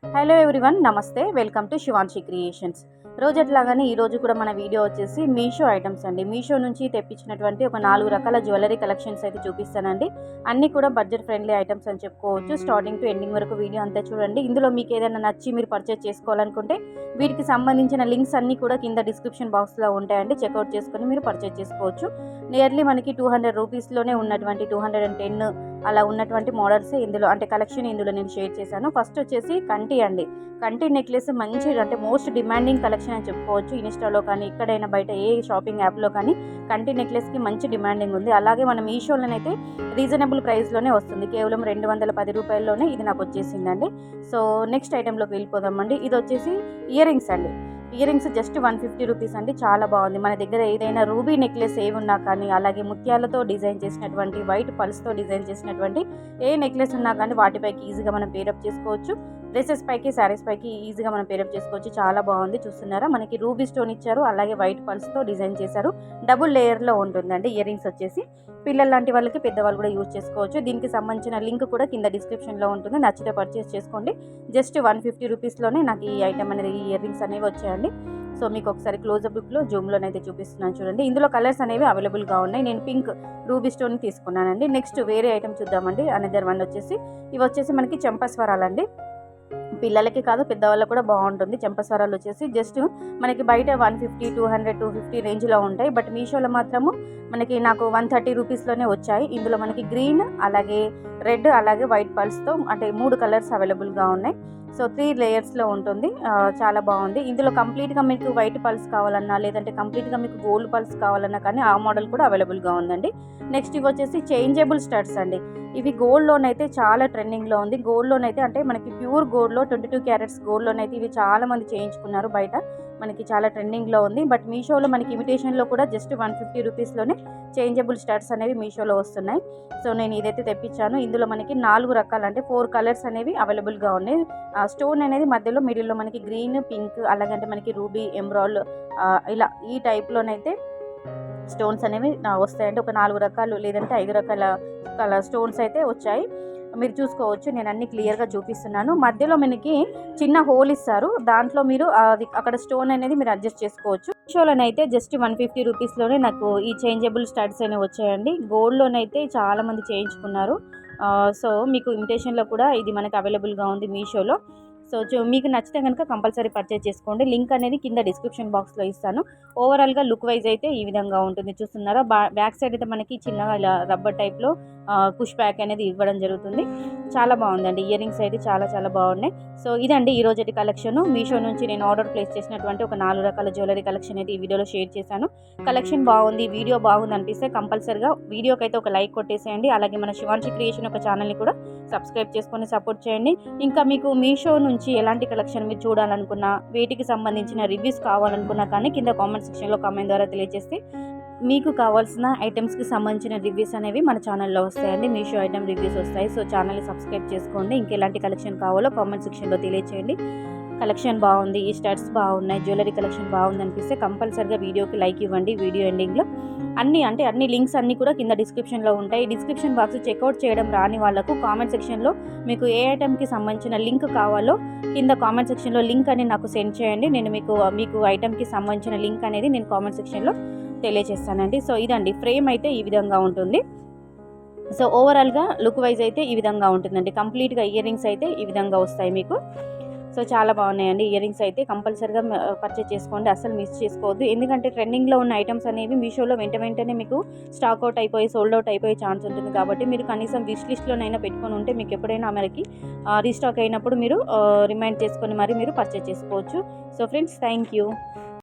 Hello everyone, నమస్తే. Welcome to Shivanshi creations. రోజట్లాగానే ఈరోజు కూడా మన వీడియో వచ్చేసి మీషో ఐటమ్స్ అండి. మీషో నుంచి తెప్పించినటువంటి ఒక 4 రకాల జ్యువెలరీ కలెక్షన్స్ అయితే చూపిస్తానండి. అన్నీ కూడా బడ్జెట్ ఫ్రెండ్లీ ఐటమ్స్ అని చెప్పుకోవచ్చు. స్టార్టింగ్ టు ఎండింగ్ వరకు వీడియో అంతా చూడండి. ఇందులో మీకు ఏదైనా నచ్చి మీరు పర్చేస్ చేసుకోవాలనుకుంటే వీటికి సంబంధించిన లింక్స్ అన్నీ కూడా కింద డిస్క్రిప్షన్ బాక్స్లో ఉంటాయండి. చెక్అవుట్ చేసుకొని మీరు పర్చేస్ చేసుకోవచ్చు. నియర్లీ మనకి 200 రూపీస్లోనే ఉన్నటువంటి 210 అలా ఉన్నటువంటి మోడల్స్ ఇందులో అంటే కలెక్షన్ ఇందులో నేను షేర్ చేశాను. ఫస్ట్ వచ్చేసి కంటి అండి. కంటి నెక్లెస్ మంచి అంటే మోస్ట్ డిమాండింగ్ కలెక్షన్ అని చెప్పుకోవచ్చు. ఇన్స్టాలో కానీ ఎక్కడైనా బయట ఏ షాపింగ్ యాప్లో కానీ కంటి నెక్లెస్కి మంచి డిమాండింగ్ ఉంది. అలాగే మన మీషోలోనైతే రీజనబుల్ ప్రైస్లోనే వస్తుంది. కేవలం 210 రూపాయల్లోనే ఇది నాకు వచ్చేసిందండి. సో నెక్స్ట్ ఐటెంలోకి వెళ్ళిపోదామండి. ఇది వచ్చేసి ఇయర్ రింగ్స్ అండి. ఇయర్ రింగ్స్ జస్ట్ 150 రూపీస్ అండి. చాలా బాగుంది. మన దగ్గర ఏదైనా రూబీ నెక్లెస్ ఏ ఉన్నా కానీ, అలాగే ముత్యాలతో డిజైన్ చేసినటువంటి వైట్ పల్స్తో డిజైన్ చేసినటువంటి ఏ నెక్లెస్ ఉన్నా కానీ వాటిపైకి ఈజీగా మనం పేరప్ చేసుకోవచ్చు. డ్రెస్సెస్ పైకి, శారీస్ పైకి ఈజీగా మనం పేరప్ చేసుకోవచ్చు. చాలా బాగుంది. చూస్తున్నారా, మనకి రూబీ స్టోన్ ఇచ్చారు, అలాగే వైట్ పల్స్తో డిజైన్ చేశారు. డబుల్ లేయర్లో ఉంటుందండి ఇయర్ రింగ్స్ వచ్చేసి. పిల్లల లాంటి వాళ్ళకి, పెద్దవాళ్ళు కూడా యూజ్ చేసుకోవచ్చు. దీనికి సంబంధించిన లింక్ కూడా కింద డిస్క్రిప్షన్లో ఉంటుంది. నచ్చితే పర్చేస్ చేసుకోండి. జస్ట్ 150 రూపీస్లోనే నాకు ఈ ఐటమ్ అనేది, ఈ ఇయర్ రింగ్స్ అనేవి వచ్చాయండి. సో మీకు ఒకసారి క్లోజప్ లుక్లో జూమ్లోనైతే చూపిస్తున్నాను చూడండి. ఇందులో కలర్స్ అనేవి అవైలబుల్గా ఉన్నాయి. నేను పింక్ రూబీ స్టోన్ తీసుకున్నానండి. నెక్స్ట్ వేరే ఐటమ్ చూద్దామండి. అనదర్ వన్ వచ్చేసి ఇవి వచ్చేసి మనకి చెంపస్వరాలండి. పిల్లలకి కాదు, పెద్దవాళ్ళకి కూడా బాగుంటుంది. చెంపస్వరాలు వచ్చేసి జస్ట్ మనకి బయట 150, 200, 250 రేంజ్లో ఉంటాయి. బట్ మీషోలో మాత్రము మనకి నాకు 130 రూపీస్లోనే వచ్చాయి. ఇందులో మనకి గ్రీన్, అలాగే రెడ్, అలాగే వైట్ పల్స్తో అంటే 3 కలర్స్ అవైలబుల్గా ఉన్నాయి. సో 3 లేయర్స్లో ఉంటుంది. చాలా బాగుంది. ఇందులో కంప్లీట్గా మీకు వైట్ పల్స్ కావాలన్నా, లేదంటే కంప్లీట్గా మీకు గోల్డ్ పల్స్ కావాలన్నా కానీ ఆ మోడల్ కూడా అవైలబుల్గా ఉందండి. నెక్స్ట్ ఇవి వచ్చేసి చేంజబుల్ స్టడ్స్ అండి. ఇవి గోల్డ్లోనైతే చాలా ట్రెండింగ్లో ఉంది. గోల్డ్లోనైతే అంటే మనకి ప్యూర్ గోల్డ్లో 22 క్యారెట్స్ గోల్డ్లోనైతే ఇవి చాలామంది చేయించుకున్నారు. బయట మనకి చాలా ట్రెండింగ్లో ఉంది. బట్ మీషోలో మనకి ఇమిటేషన్లో కూడా జస్ట్ 150 రూపీస్లోనే చేంజబుల్ స్టడ్స్ అనేవి మీషోలో వస్తున్నాయి. సో నేను ఇదైతే తెప్పించాను. ఇందులో మనకి 4 రకాలు అంటే 4 కలర్స్ అనేవి అవైలబుల్గా ఉన్నాయి. స్టోన్ అనేది మధ్యలో మిడిల్లో మనకి గ్రీన్, పింక్, అలాగంటే మనకి రూబీ, ఎమరాల్డ్ ఇలా ఈ టైప్లోనైతే స్టోన్స్ అనేవి వస్తాయండి. ఒక 4 రకాలు లేదంటే 5 రకాల స్టోన్స్ అయితే వచ్చాయి. మీరు చూసుకోవచ్చు. నేను అన్ని క్లియర్గా చూపిస్తున్నాను. మధ్యలో మనకి చిన్న హోల్ ఇస్తారు. దాంట్లో మీరు అది అక్కడ స్టోన్ అనేది మీరు అడ్జస్ట్ చేసుకోవచ్చు. మీషోలోనైతే జస్ట్ 150 రూపీస్లోనే నాకు ఈ చేంజబుల్ స్టడ్స్ అనేవి వచ్చాయండి. గోల్డ్లోనైతే చాలామంది చేయించుకున్నారు. సో మీకు ఇమిటేషన్లో కూడా ఇది మనకు అవైలబుల్గా ఉంది మీషోలో. సో మీకు నచ్చితే కనుక కంపల్సరీ పర్చేస్ చేసుకోండి. లింక్ అనేది కింద డిస్క్రిప్షన్ బాక్స్లో ఇస్తాను. ఓవరాల్గా లుక్ వైజ్ అయితే ఈ విధంగా ఉంటుంది. చూస్తున్నారా, బ్యాక్ సైడ్ అయితే మనకి చిన్నగా ఇలా రబ్బర్ టైప్లో పుష్ బ్యాక్ అనేది ఇవ్వడం జరుగుతుంది. చాలా బాగుందండి. ఇయర్ రింగ్స్ అయితే చాలా చాలా బాగున్నాయి. సో ఇదండి ఈ రోజటి కలెక్షన్. మీషో నుంచి నేను ఆర్డర్ ప్లేస్ చేసినటువంటి ఒక 4 రకాల జ్యువెలరీ కలెక్షన్ అయితే ఈ వీడియోలో షేర్ చేశాను. కలెక్షన్ బాగుంది, వీడియో బాగుంది అనిపిస్తే కంపల్సరీగా వీడియోకి అయితే ఒక లైక్ కొట్టేసేయండి. అలాగే మన శివాన్షి క్రియేషన్ ఒక ఛానల్ని కూడా సబ్స్క్రైబ్ చేసుకొని సపోర్ట్ చేయండి. ఇంకా మీకు మీషో నుంచి ఎలాంటి కలెక్షన్ మీరు చూడాలనుకున్నా, వీటికి సంబంధించిన రివ్యూస్ కావాలనుకున్నా కానీ కింద కామెంట్ సెక్షన్లో కామెంట్ ద్వారా తెలియజేస్తే మీకు కావాల్సిన ఐటమ్స్కి సంబంధించిన రివ్యూస్ అనేవి మన ఛానల్లో వస్తాయండి. మీషో ఐటమ్ రివ్యూస్ వస్తాయి. సో ఛానల్ని సబ్స్క్రైబ్ చేసుకోండి. ఇంకెలాంటి కలెక్షన్ కావాలో కామెంట్ సెక్షన్లో తెలియచేయండి. కలెక్షన్ బాగుంది, ఈ స్టడ్స్ బాగున్నాయి, జ్యువెలరీ కలెక్షన్ బాగుంది అనిపిస్తే కంపల్సరీగా వీడియోకి లైక్ ఇవ్వండి. వీడియో ఎండింగ్లో అన్ని లింక్స్ అన్నీ కూడా కింద డిస్క్రిప్షన్లో ఉంటాయి. డిస్క్రిప్షన్ బాక్స్ చెక్అవుట్ చేయడం రాని వాళ్ళకు కామెంట్ సెక్షన్లో మీకు ఏ ఐటమ్కి సంబంధించిన లింక్ కావాలో కింద కామెంట్ సెక్షన్లో లింక్ అని నాకు సెండ్ చేయండి. నేను మీకు ఐటమ్కి సంబంధించిన లింక్ అనేది నేను కామెంట్ సెక్షన్లో తెలియజేస్తానండి. సో ఇదండి, ఫ్రేమ్ అయితే ఈ విధంగా ఉంటుంది. సో ఓవరాల్గా లుక్ వైజ్ అయితే ఈ విధంగా ఉంటుందండి. కంప్లీట్గా ఇయర్ రింగ్స్ అయితే ఈ విధంగా వస్తాయి మీకు. సో చాలా బాగున్నాయండి. ఇయర్ రింగ్స్ అయితే కంపల్సరీగా పర్చేస్ చేసుకోండి. అసలు మిస్ చేసుకోవద్దు. ఎందుకంటే ట్రెండింగ్లో ఉన్న ఐటమ్స్ అనేవి మీషోలో వెంటనే మీకు స్టాక్ అవుట్ అయిపోయి, సోల్డ్ అవుట్ అయిపోయే ఛాన్స్ ఉంటుంది. కాబట్టి మీరు కనీసం విష్ లిస్ట్లోనైనా పెట్టుకొని ఉంటే మీకు ఎప్పుడైనా మనకి రీస్టాక్ అయినప్పుడు మీరు రిమైండ్ చేసుకొని మరి మీరు పర్చేస్ చేసుకోవచ్చు. So friends, thank you.